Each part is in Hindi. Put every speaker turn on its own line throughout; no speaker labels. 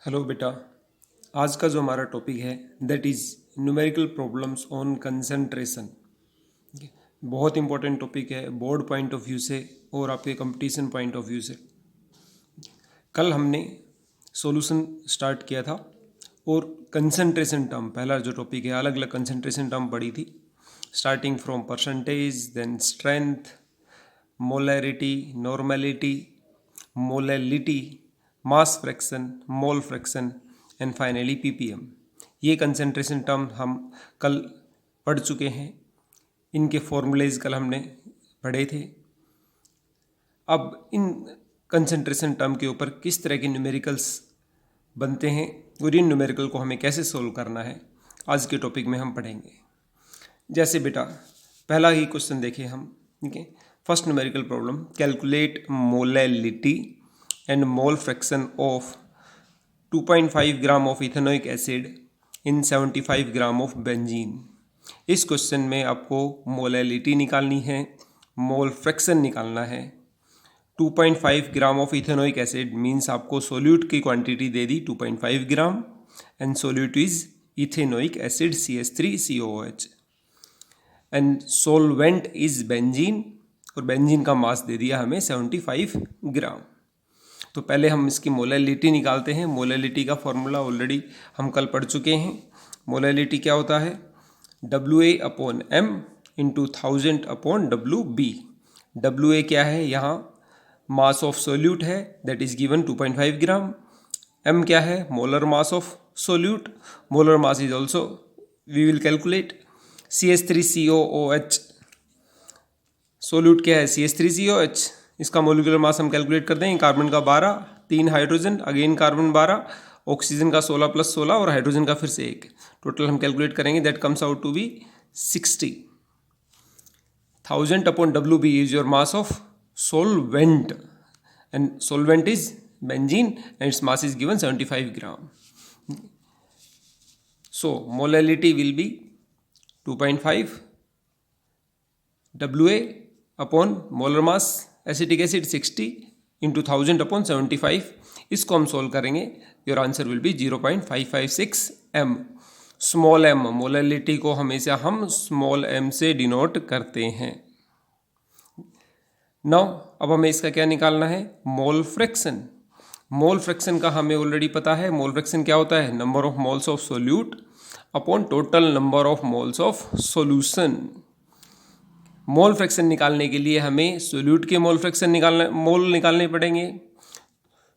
हेलो बेटा। आज का जो हमारा टॉपिक है that is numerical problems on concentration. बहुत इंपॉर्टेंट टॉपिक है बोर्ड पॉइंट ऑफ व्यू से और आपके कंपटीशन पॉइंट ऑफ व्यू से। कल हमने सॉल्यूशन स्टार्ट किया था और कंसंट्रेशन टर्म, पहला जो टॉपिक है अलग अलग कंसंट्रेशन टर्म पढ़ी थी, starting from percentage, then strength, molarity, normality, molality, mass fraction, mole fraction and finally PPM. ये कंसंट्रेशन टर्म हम कल पढ़ चुके हैं। इनके फॉर्मूलेज कल हमने पढ़े थे। अब इन कंसंट्रेशन टर्म के ऊपर किस तरह के न्यूमेरिकल्स बनते हैं और इन न्यूमेरिकल को हमें कैसे सोल्व करना है आज के टॉपिक में हम पढ़ेंगे। जैसे बेटा पहला ही क्वेश्चन देखें हम, ठीक है। First numerical problem, calculate molality and mole fraction of 2.5 gram of ethanoic acid in 75 gram of benzene. इस क्वेश्चन में आपको मोलैलिटी निकालनी है, मोल फ्रैक्शन निकालना है। 2.5 gram of ethanoic acid means आपको सोल्यूट की quantity they the 2.5 gram and solute is ethanoic acid CH3COOH and solvent is benzene और बेंजीन का मास दे दिया हमें 75 ग्राम। तो पहले हम इसकी मोलैलिटी निकालते हैं। मोलैलिटी का फॉर्मूला ऑलरेडी हम कल पढ़ चुके हैं। मोलैलिटी क्या होता है? WA/m into 1000/WB। WA क्या है? यहाँ मास ऑफ सोल्यूट है, that is given 2.5 gram. m क्या है? Molar mass of solute. Molar mass is also we will calculate. CH3COOH solute क्या है? CH3COH। इसका मोलिकुलर मास हम कैलकुलेट कर देंगे। कार्बन का 12, 3 हाइड्रोजन, अगेन कार्बन 12, ऑक्सीजन का 16 + 16 और हाइड्रोजन का फिर से 1। टोटल हम कैलकुलेट करेंगे, that comes out to be 60। 1000/WB is your mass of solvent and solvent is benzene and its mass is given 75 gram. So molality will be 2.5 WA/ molar mass acetic acid 60 into 1000/75। इसको हम सोल्व करेंगे, your answer will be 0.556 m। Small m, molality को हमेशा हम स्मॉल m से डिनोट करते हैं। नाउ अब हमें इसका क्या निकालना है? Mole fraction. मोल फ्रैक्शन का हमें ऑलरेडी पता है। मोल फ्रैक्शन क्या होता है? Number of moles of solute upon total number of moles of solution. Mole fraction निकालने के लिए हमें सोल्यूट के मोल निकालने पड़ेंगे,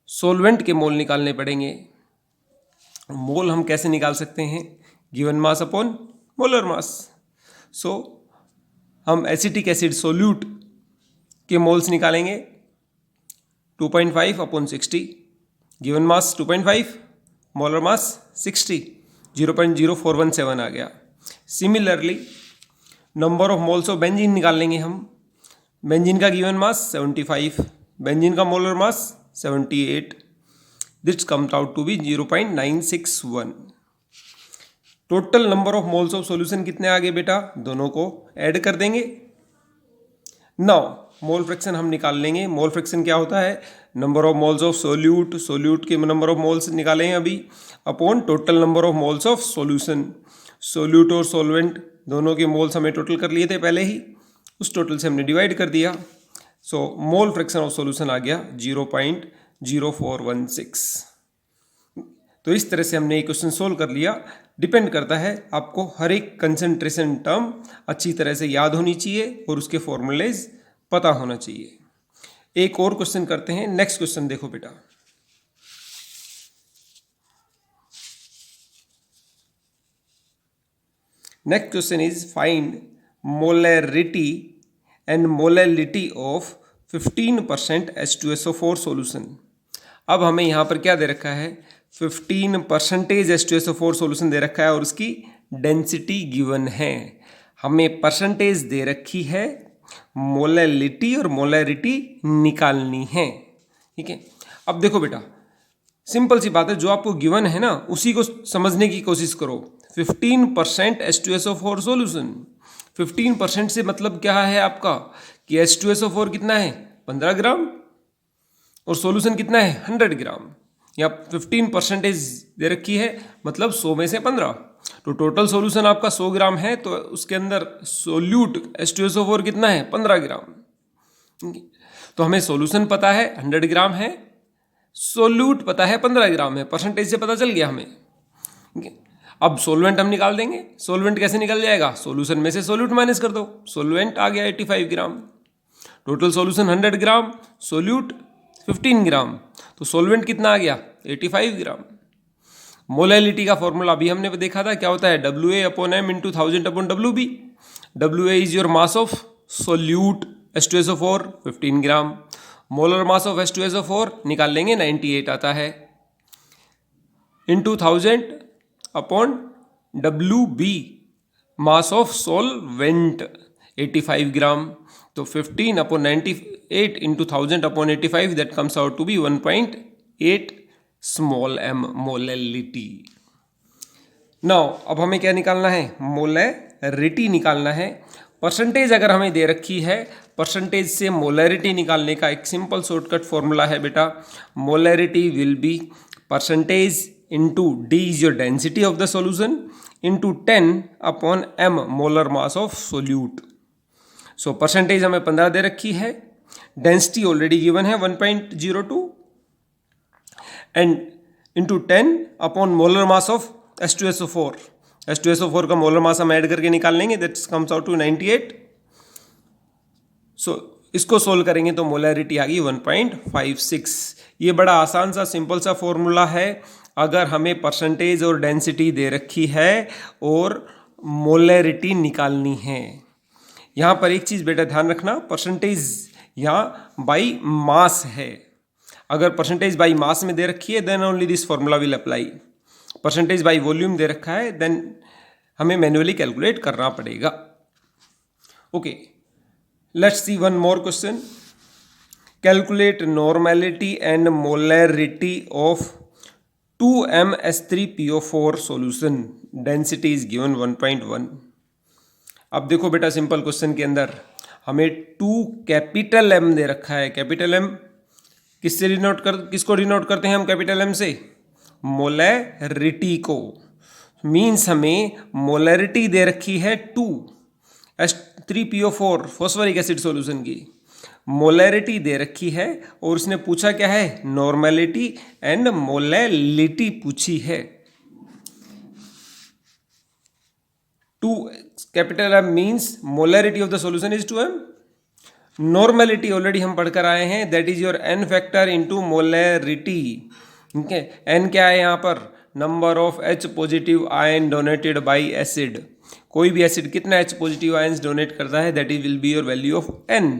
सोलवेंट के मोल निकालने पड़ेंगे। मोल हम कैसे निकाल सकते हैं? Given mass upon molar mass. So हम एसिटिक एसिड सोल्यूट के मोल्स निकालेंगे 2.5/60, गिवन मास 2.5, मोलर मास 60, 0.0417 आ गया। Similarly number of moles of benzene निकाल लेंगे हम। बेंजीन का गिवन मास 75, बेंजीन का molar mass 78, this comes out to be 0.961। Total number of moles of solution कितने आ गए बेटा? दोनों को ऐड कर देंगे। नाउ मोल फ्रैक्शन हम निकाल लेंगे। मोल फ्रैक्शन क्या होता है? Number of moles of solute, solute के नंबर ऑफ मोल्स निकाले हैं अभी, upon total number of moles of solution. Solute और सोलवेंट दोनों के मोल्स हमें टोटल कर लिए थे पहले ही, उस टोटल से हमने डिवाइड कर दिया। सो मोल फ्रैक्शन ऑफ सॉल्यूशन आ गया 0.0416। तो इस तरह से हमने ये क्वेश्चन सोल्व कर लिया। डिपेंड करता है, आपको हर एक कंसंट्रेशन टर्म अच्छी तरह से याद होनी चाहिए और उसके फॉर्मूलेज पता होना चाहिए। एक और क्वेश्चन करते हैं। नेक्स्ट क्वेश्चन देखो बेटा। Next question is find molarity and molality of 15% H2SO4 solution। अब हमें यहाँ पर क्या दे रखा है? 15% H2SO4 solution दे रखा है और उसकी डेंसिटी गिवन है। हमें परसेंटेज दे रखी है, मोलैलिटी और मोलैरिटी निकालनी है, ठीक है। अब देखो बेटा, सिंपल सी बात है, जो आपको गिवन है ना उसी को समझने की कोशिश करो। 15% H2SO4 सोल्यूशन। 15% से मतलब क्या है आपका कि H2SO4 कितना है? 15 ग्राम और सोल्यूशन कितना है? 100 ग्राम। या 15% दे रखी है, मतलब 100 में से 15। तो टोटल सॉल्यूशन आपका 100 ग्राम है, तो उसके अंदर सोल्यूट H2SO4 कितना है, 15 ग्राम। तो हमें सॉल्यूशन पता है 100 ग्राम है, सोल्यूट पता है 15 ग्राम है, परसेंटेज से पता चल गया हमें। अब सोलवेंट हम निकाल देंगे। सोलवेंट कैसे निकल जाएगा, सॉल्यूशन में से सोल्यूट माइनस कर दो, सोलवेंट आ गया 85 ग्राम। टोटल सॉल्यूशन 100 ग्राम, सोल्यूट 15 ग्राम, तो सोलवेंट कितना आ गया, 85 ग्राम। मोलैलिटी का फॉर्मूला अभी हमने देखा था, क्या होता है, WA/m × 1000/WB। WA is your mass of solute H2SO4 15 gram, molar mass of H2SO4 निकाल लेंगे 98 आता है, into 1000/WB mass of solvent 85 gram. तो 15/98 into 1000/85 that comes out to be 1.8 small m molality. Now अब हमें क्या निकालना है, मोलैरिटी निकालना है। परसेंटेज अगर हमें दे रखी है, परसेंटेज से मोलैरिटी निकालने का एक सिंपल शॉर्टकट फॉर्मूला है बेटा, molarity will be percentage into D is your density of the solution into 10/m molar mass of solute. So percentage हमें 15 दे रखी है, डेंसिटी ऑलरेडी गिवन है 1.02 and into 10 molar mass of H2SO4। H2SO4 का मोलर मास हम ऐड करके निकाल लेंगे, दैट कम्स आउट टू 98। सो इसको सोल्व करेंगे तो मोलैरिटी आ गई 1.56। ये बड़ा आसान सा सिंपल सा फॉर्मूला है। अगर हमें परसेंटेज और डेंसिटी दे रखी है और मोलैरिटी निकालनी है, यहाँ पर एक चीज़ बेटा ध्यान रखना, परसेंटेज यहाँ बाई मास है। अगर परसेंटेज बाई मास में दे रखी है then only this formula will apply. Percentage by volume दे रखा है देन हमें मैन्युअली कैलकुलेट करना पड़ेगा। Okay, let's see one more question. Calculate normality and molarity of 2mH3PO4 solution, density is given 1.1। अब देखो बेटा, सिंपल क्वेश्चन के अंदर हमें 2 कैपिटल M दे रखा है। कैपिटल M किसको डिनोट करते हैं हम कैपिटल M से, मोलैरिटी को। मीन्स हमें मोलैरिटी दे रखी है 2H3PO4 फॉस्फोरिक एसिड सॉल्यूशन की, मोलैरिटी दे रखी है और उसने पूछा क्या है, नॉर्मेलिटी एंड मोलैलिटी पूछी है। 2 capital M means molarity of the solution is 2m। Normality already हम पढ़कर आए हैं, that is your n factor into molarity. ठीक है, n क्या है यहाँ पर, number of H positive ion donated bye acid. कोई भी एसिड कितना H पॉजिटिव आयन्स डोनेट करता है, that is will be your value of n।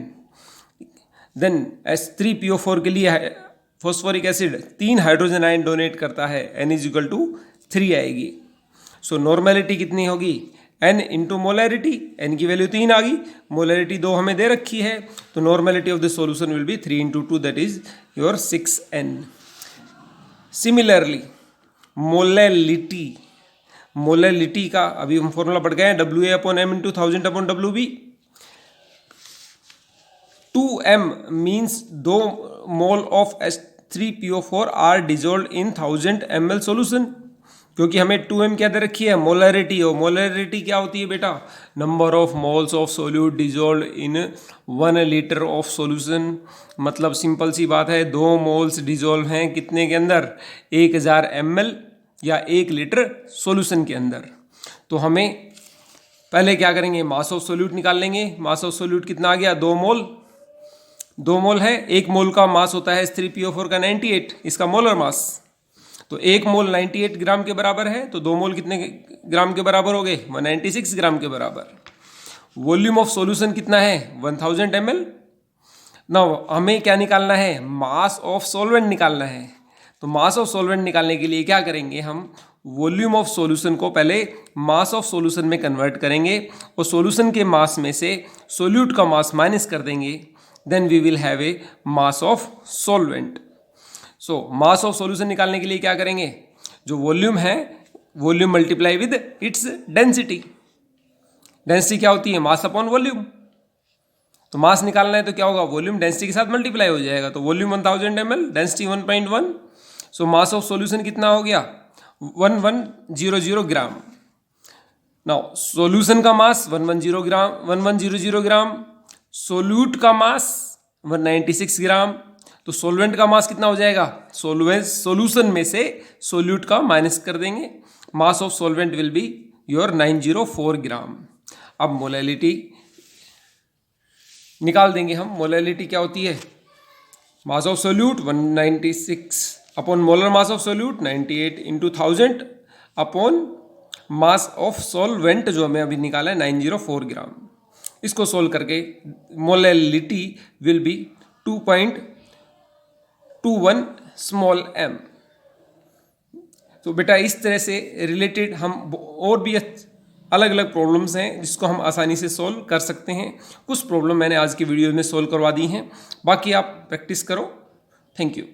Then H3PO4 के लिए phosphoric acid 3 hydrogen ion donate करता है, n इज इक्वल टू 3 आएगी। सो नॉर्मेलिटी कितनी होगी, n इंटू मोलैरिटी, n की वैल्यू 3 आ गई, मोलैरिटी 2 हमें दे रखी है, तो normality of the solution will be 3 × 2 that is your 6n। Similarly molality का अभी हम फॉर्मूला पढ़ गए हैं, WA/m × 1000/WB। 2m means 2 mole of H3PO4 are dissolve in 1000 ml solution. क्योंकि हमें 2m क्या दे रखी है, मोलैरिटी। और मोलैरिटी क्या होती है बेटा, number of moles of solute dissolve in 1 litre of solution. मतलब सिंपल सी बात है, 2 मोल्स डिजोल्व हैं कितने के अंदर, 1000 ml या 1 लीटर सॉल्यूशन के अंदर। तो हमें पहले क्या करेंगे, मास ऑफ सोल्यूट निकाल लेंगे। मास ऑफ सोल्यूट कितना आ गया, 2 मोल है। 1 मोल का मास होता है H3PO4 का 98, इसका मोलर मास। तो 1 मोल 98 ग्राम के बराबर है, तो 2 मोल कितने ग्राम के बराबर हो गए, 196 ग्राम के बराबर। वॉल्यूम ऑफ सॉल्यूशन कितना है, 1000 ml। नाउ हमें क्या निकालना है, मास ऑफ सॉल्वेंट निकालना है। तो मास ऑफ सॉल्वेंट निकालने के लिए क्या करेंगे, हम वॉल्यूम ऑफ सॉल्यूशन को पहले मास ऑफ सॉल्यूशन में कन्वर्ट करेंगे और सॉल्यूशन के मास में से सोल्यूट का मास माइनस कर देंगे, then we will have a mass of solvent. So mass of solution निकालने के लिए क्या करेंगे, जो वॉल्यूम है, volume multiply with its density. Density क्या होती है, मास अपॉन वॉल्यूम। तो मास निकालना है तो क्या होगा, वॉल्यूम डेंसिटी के साथ मल्टीप्लाई हो जाएगा। तो volume 1000 ml, density 1.1। So mass of solution कितना हो गया 1100 ग्राम। नाउ सॉल्यूशन का मास 1100 ग्राम, सोल्यूट का मास 196 ग्राम। तो सॉल्वेंट का मास कितना हो जाएगा, सॉल्यूशन में से सोल्यूट का माइनस कर देंगे, मास of solvent will be your 904 ग्राम। अब मोलैलिटी निकाल देंगे हम। मोलैलिटी क्या होती है, मास of solute 196 upon molar mass of solute 98 into 1000 upon mass of solvent जो हमें अभी निकाला है 904 ग्राम। इसको सोल्व करके molality will B 2.21 small m। तो बेटा इस तरह से रिलेटेड हम और भी अलग अलग प्रॉब्लम्स हैं जिसको हम आसानी से सोल्व कर सकते हैं। कुछ प्रॉब्लम मैंने आज की वीडियो में सोल्व करवा दी हैं, बाकी आप प्रैक्टिस करो। Thank you.